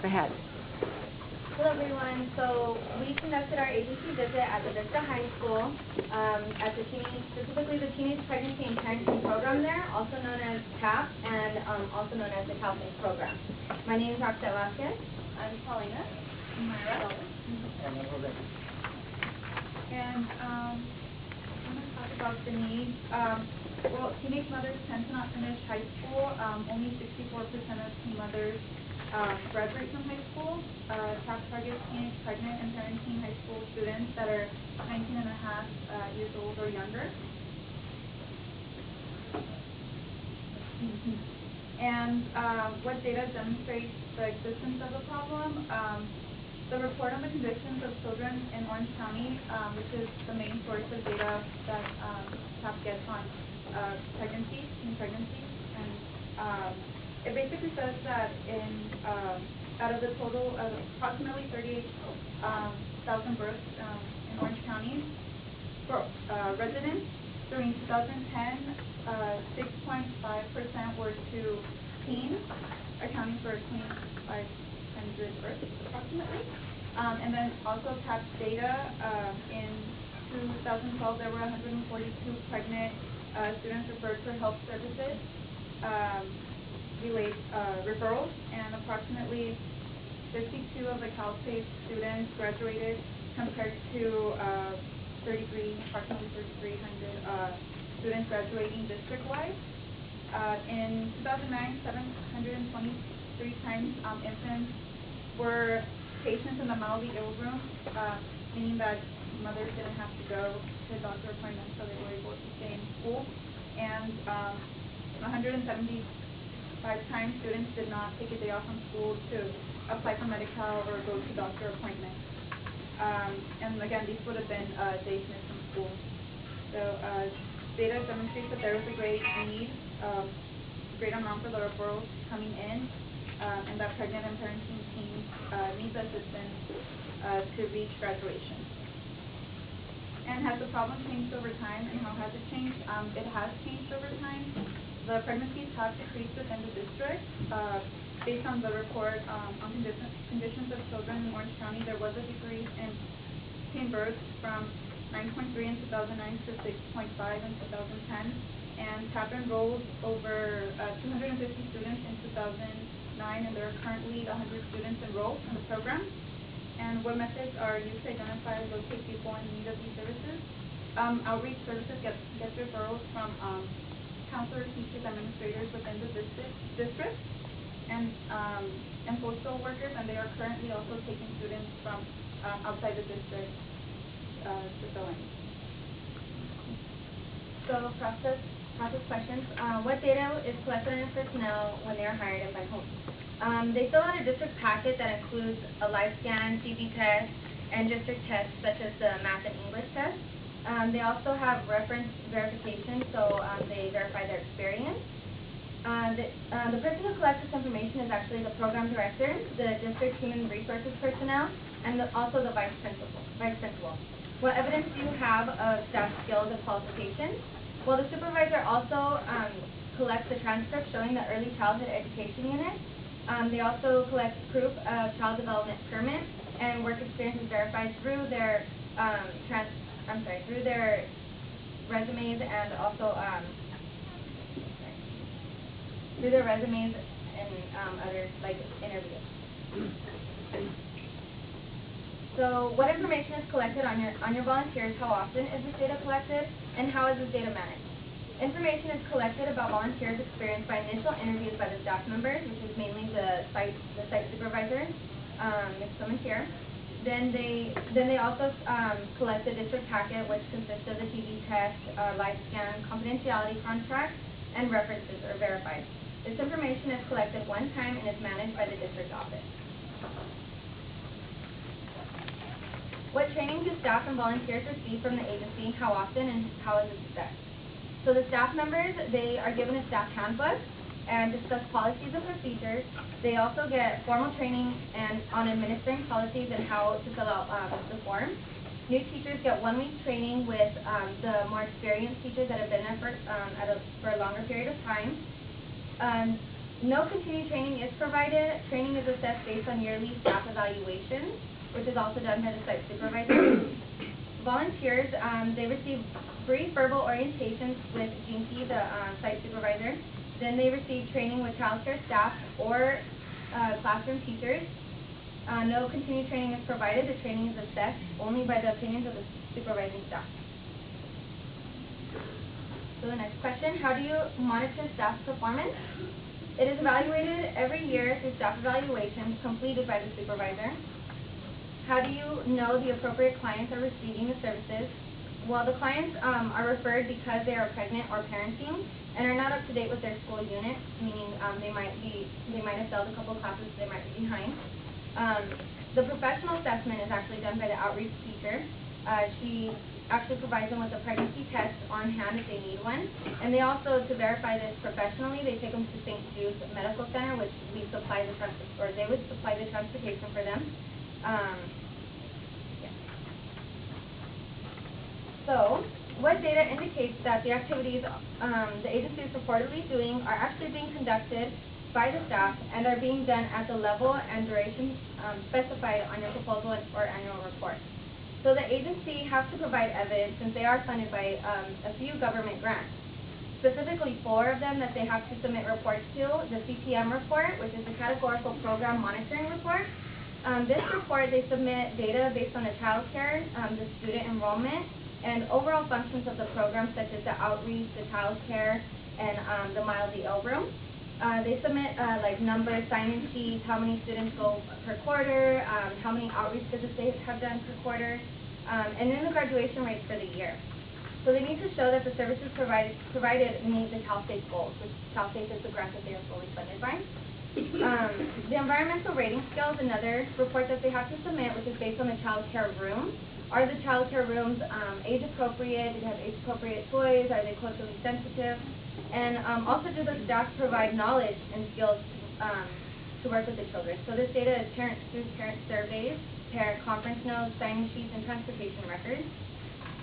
Go ahead. Hello everyone. So we conducted our agency visit at the Vista High School at the specifically the Teenage Pregnancy and Parenting Program there, also known as TAPP, and also known as the Counseling Program. My name is Roxette. I'm Paulina. Mayra. And I'm going to talk about the needs. Well, teenage mothers tend to not finish high school. Only 64% of teen mothers graduate from high school. TAPP targets teenage pregnant and parenting high school students that are 19 and a half years old or younger. And what data demonstrates the existence of the problem? The report on the conditions of children in Orange County, which is the main source of data that TAPP gets on teen pregnancies, and it basically says that out of the total of approximately 38,000 births in Orange County for residents during 2010, 6.5% were to teens, accounting for 2,500 births approximately. And then also TAPP data in 2012, there were 142 pregnant students referred for health services referrals, and approximately 52 of the CalSpace students graduated compared to approximately 3,300 students graduating district-wide. In 2009, 723 times infants were patients in the mildly ill room, meaning that mothers didn't have to go to doctor appointments, so they were able to stay in school. And 175 times students did not take a day off from school to apply for Medi-Cal or go to doctor appointments. And again, these would have been days missed from school. So data demonstrates that there is a great need, great amount for the referrals coming in, and that pregnant and parenting teams need the assistance to reach graduation. And has the problem changed over time, and how has it changed? It has changed over time. The pregnancies have decreased within the district. Based on the report on conditions of children in Orange County, there was a decrease in teen births from 9.3 in 2009 to 6.5 in 2010. And TAPP enrolled over 250 students in 2009, and there are currently 100 students enrolled in the program. And what methods are used to identify and locate people in need of these services? Outreach services gets referrals from counselors, teachers, administrators within the district, and social workers, and they are currently also taking students from outside the district to fill in. So process questions. What data is collected on your personnel when they are hired and sent home? They fill out a district packet that includes a live scan, TB test, and district tests such as the math and English test. They also have reference verification, so they verify their experience. The person who collects this information is actually the program director, the district human resources personnel, and also the vice principal. What evidence do you have of staff skills and qualifications? Well, the supervisor also collects the transcript showing the early childhood education unit. They also collect proof of child development permit, and work experience is verified through their through their resumes, and also through their resumes and other like interviews. So, what information is collected on your volunteers? How often is this data collected, and how is this data managed? Information is collected about volunteers' experience by initial interviews by the staff members, which is mainly the site supervisor, Ms. Clement here. Then they also collect the district packet, which consists of the TB test, live scan, confidentiality contract, and references are verified. This information is collected one time and is managed by the district office. What training do staff and volunteers receive from the agency? How often, and how is it assessed? So the staff members, they are given a staff handbook and discuss policies and procedures. They also get formal training on administering policies and how to fill out the forms. New teachers get 1 week training with the more experienced teachers that have been there for a longer period of time. No continuing training is provided. Training is assessed based on yearly staff evaluations, which is also done by the site supervisor. Volunteers, they receive brief verbal orientations with Jinky, the site supervisor. Then they receive training with childcare staff or classroom teachers. No continuing training is provided. The training is assessed only by the opinions of the supervising staff. So the next question, how do you monitor staff performance? It is evaluated every year through staff evaluations completed by the supervisor. How do you know the appropriate clients are receiving the services? Well, the clients are referred because they are pregnant or parenting and are not up to date with their school unit, meaning they might have failed a couple classes, so they might be behind. The professional assessment is actually done by the outreach teacher. She actually provides them with a pregnancy test on hand if they need one. And they also, to verify this professionally, they take them to St. Jude's Medical Center, which we supply the they would supply the transportation for them. So, what data indicates that the activities the agency is reportedly doing are actually being conducted by the staff and are being done at the level and duration specified on your proposal or annual report. So the agency has to provide evidence since they are funded by a few government grants. Specifically 4 of them that they have to submit reports to, the CPM report, which is the Categorical Program Monitoring Report. This report, they submit data based on the child care, the student enrollment, and overall functions of the program such as the outreach, the child care, and the mildly ill room. They submit like numbers, sign-in sheets, how many students go per quarter, how many outreach visits they have done per quarter, and then the graduation rates for the year. So they need to show that the services provided meet the CalSAFE goals, which CalSAFE is the grant that they are fully funded by. The environmental rating scale is another report that they have to submit, which is based on the child care room. Are the child care rooms age appropriate? Do they have age appropriate toys? Are they culturally sensitive? And also, do the staff provide knowledge and skills to work with the children? So this data is parent surveys, parent conference notes, sign-in sheets, and transportation records.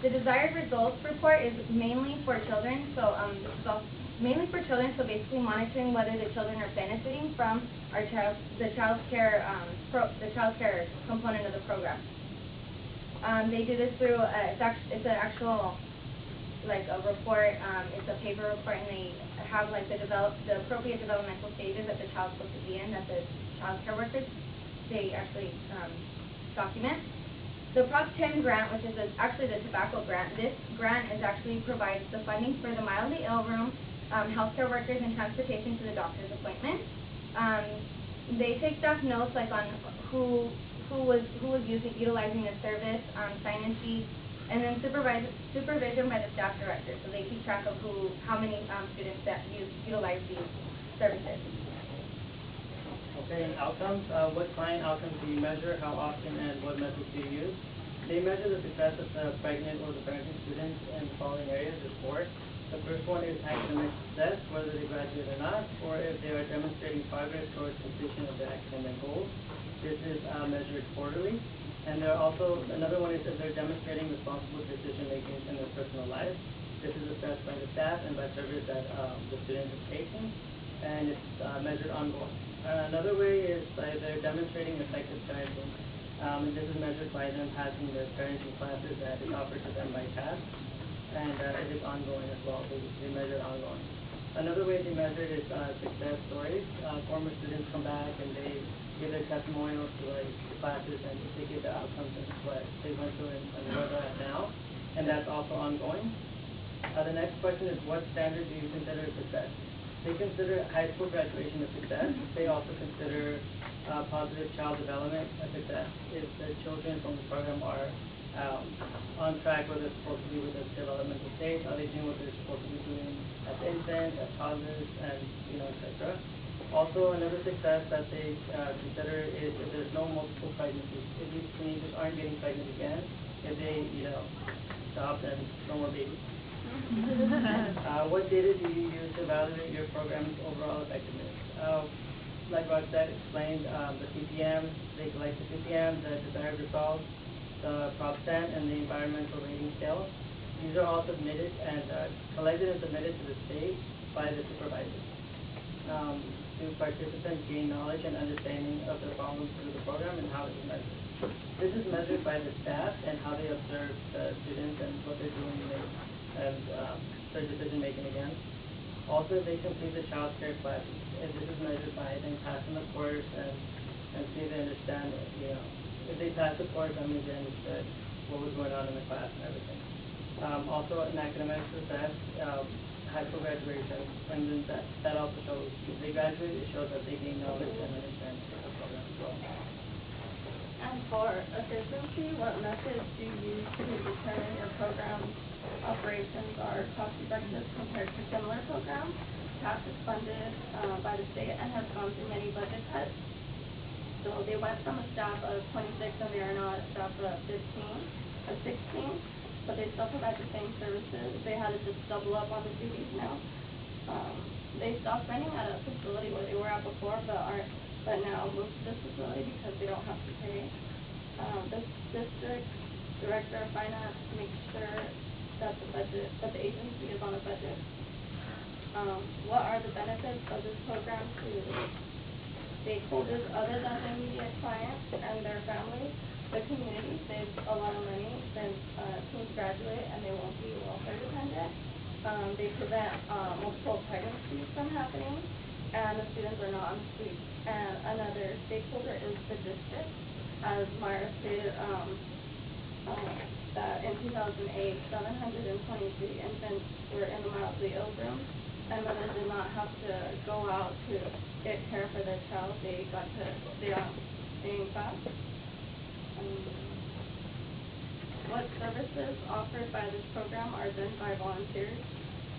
The desired results report is mainly for children, so this is all mainly for children. So basically, monitoring whether the children are benefiting from the child care component of the program. They do this through it's an actual like a report. It's a paper report, and they have like the appropriate developmental stages that the child's supposed to be in, that the child care workers they actually document. The Prop 10 grant, which is actually the tobacco grant, this grant actually provides the funding for the mildly ill room, healthcare workers, and transportation to the doctor's appointment. They take staff notes like on who was utilizing the service, sign-in sheets, and then supervision by the staff director. So they keep track of how many students that utilize these services. Okay, and outcomes. What client outcomes do you measure? How often and what methods do you use? They measure the success of the pregnant or the parenting students in the following areas. There's 4. The first one is academic success, whether they graduate or not, or if they are demonstrating progress towards completion of their academic goals. This is measured quarterly. And there are also, another one is if they're demonstrating responsible decision making in their personal lives. This is assessed by the staff and by surveys that the student is taking, and it's measured ongoing. Another way is by they're demonstrating effective parenting. And this is measured by them passing their parenting classes that is offered to them by TAPP, and it is ongoing as well. They measure ongoing. Another way they measure it is success stories. Former students come back and they give their testimonials to like the classes, and they give the outcomes and what they went through and where they're at now, and that's also ongoing. The next question is, what standard do you consider success? They consider high school graduation a success. They also consider positive child development a success. If the children from the program are on track where they're supposed to be with their developmental stage, are they doing what they're supposed to be doing as infants, as toddlers, and etc. Also, another success that they consider is if there's no multiple pregnancies. If these teenagers aren't getting pregnant again, if they, stop and no more babies. What data do you use to evaluate your program's overall effectiveness? Like Roxette explained, the CPM, they collect the CPM, the desired results, the Prop 10, and the environmental rating scale. These are all submitted and collected and submitted to the state by the supervisor. to participants gain knowledge and understanding of the problems through the program and how it is measured. This is measured by the staff and how they observe the students and what they're doing and their decision making again. Also, they complete the child care classes, and this is measured by them passing the course and see if they understand it. You know, if they pass the course, that means they understood what was going on in the class and everything. Also, in academic success, high school graduation, and then that also shows if they graduate, it shows that they gain knowledge and understanding of the program as well. And for efficiency, what methods do you use to determine your program operations are cost effective compared to similar programs? TAPP is funded by the state and has gone through many budget cuts. So they went from a staff of 26 and they are now a staff of 16, but they still provide the same services. They had to just double up on the duties now. They stopped renting at a facility where they were at before, but now moved to this facility because they don't have to pay. The district director of finance makes sure that the agency is on a budget. What are the benefits of this program to stakeholders other than the immediate clients and their families? The community saves a lot of money since teens graduate and they won't be welfare dependent. They prevent multiple pregnancies from happening, and the students are not on the street. And another stakeholder is the district. As Mayra stated, that in 2008, 723 infants were in the mildly ill room, and mothers did not have to go out to get care for their child. They got to stay in class. What services offered by this program are done by volunteers?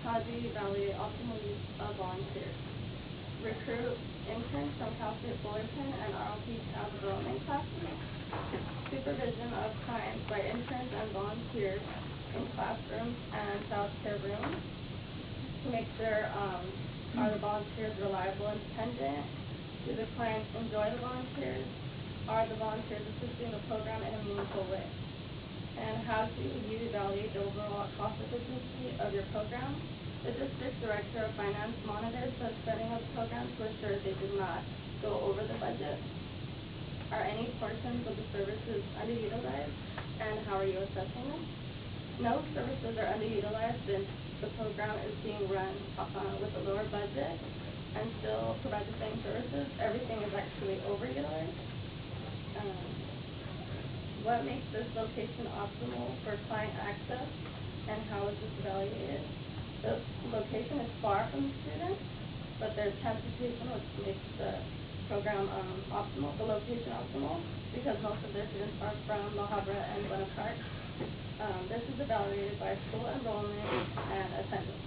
How do you evaluate optimal use of volunteers? Recruit interns from Cal State Fullerton and RLP Child Development classes. Supervision of clients by interns and volunteers in classrooms and child care rooms to make sure are the volunteers reliable and dependent? Do the clients enjoy the volunteers? Are the volunteers assisting the program in a meaningful way? And how do you evaluate the overall cost efficiency of your program? The district director of finance monitors the spending of the program to ensure they did not go over the budget. Are any portions of the services underutilized, and how are you assessing them? No services are underutilized since the program is being run with a lower budget and still provide the same services. Everything is actually overutilized. What makes this location optimal for client access, and how is this evaluated? The location is far from the students, but there's transportation which makes the program optimal, the location optimal, because most of their students are from La Habra and Buena Park. This is evaluated by school enrollment and attendance.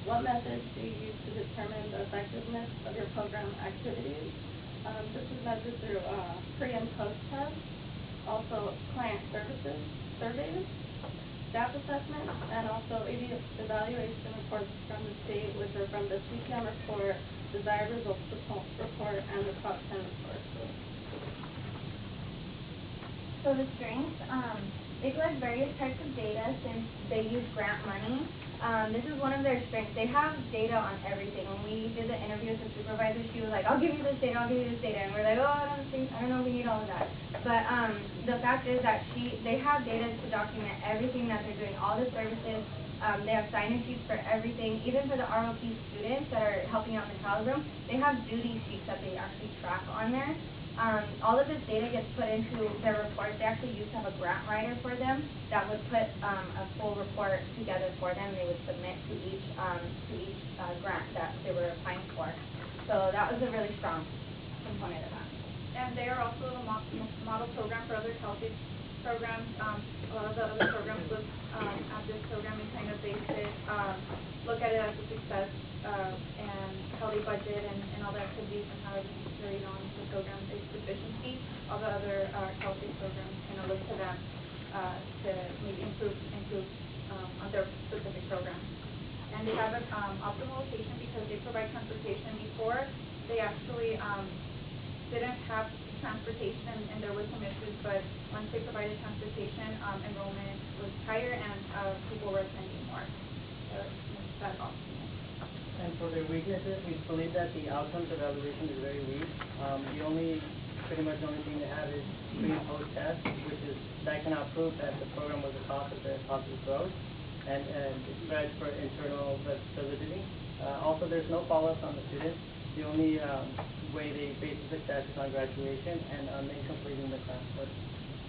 What methods do you use to determine the effectiveness of your program activities? This is measured through pre and post tests, also client services, surveys, staff assessments, and also evaluation reports from the state, which are from the CPM report, desired results report, and the top 10 report. So the strengths, they collect various types of data since they use grant money. This is one of their strengths. They have data on everything. When we did the interview with the supervisor, she was like, I'll give you this data, I'll give you this data. And we're like, oh, I don't know if we need all of that. But the fact is that they have data to document everything that they're doing, all the services. They have sign-in sheets for everything. Even for the ROP students that are helping out in the child room, they have duty sheets that they actually track on there. All of this data gets put into their report. They actually used to have a grant writer for them that would put a full report together for them. They would submit to each grant that they were applying for. So that was a really strong component of that. And they are also a model program for other Cal State programs. A lot of the other programs look at this program and kind of base it, look at it as a success, and how they budget and all the activities and how everything's carried on the program is efficiency. All the other Cal State programs kind of look to them to maybe improve on their specific program. And they have an optimal location because they provide transportation. Before, they actually didn't have transportation and there were some issues, but once they provided transportation, enrollment was higher and people were attending more. So that optimal. And for their weaknesses, we believe that the outcomes evaluation is very weak. Pretty much the only thing they have is pre and post test, which is, that cannot prove that the program was a cause of their positive growth and threats for internal validity. Also, there's no follow-up on the students. The only way they base success is on graduation and on completing the classwork.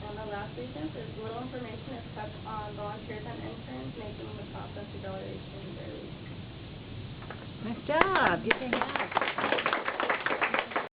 And the last reason is little information is kept on volunteers and interns, making the process evaluation very weak. Nice job. You can have.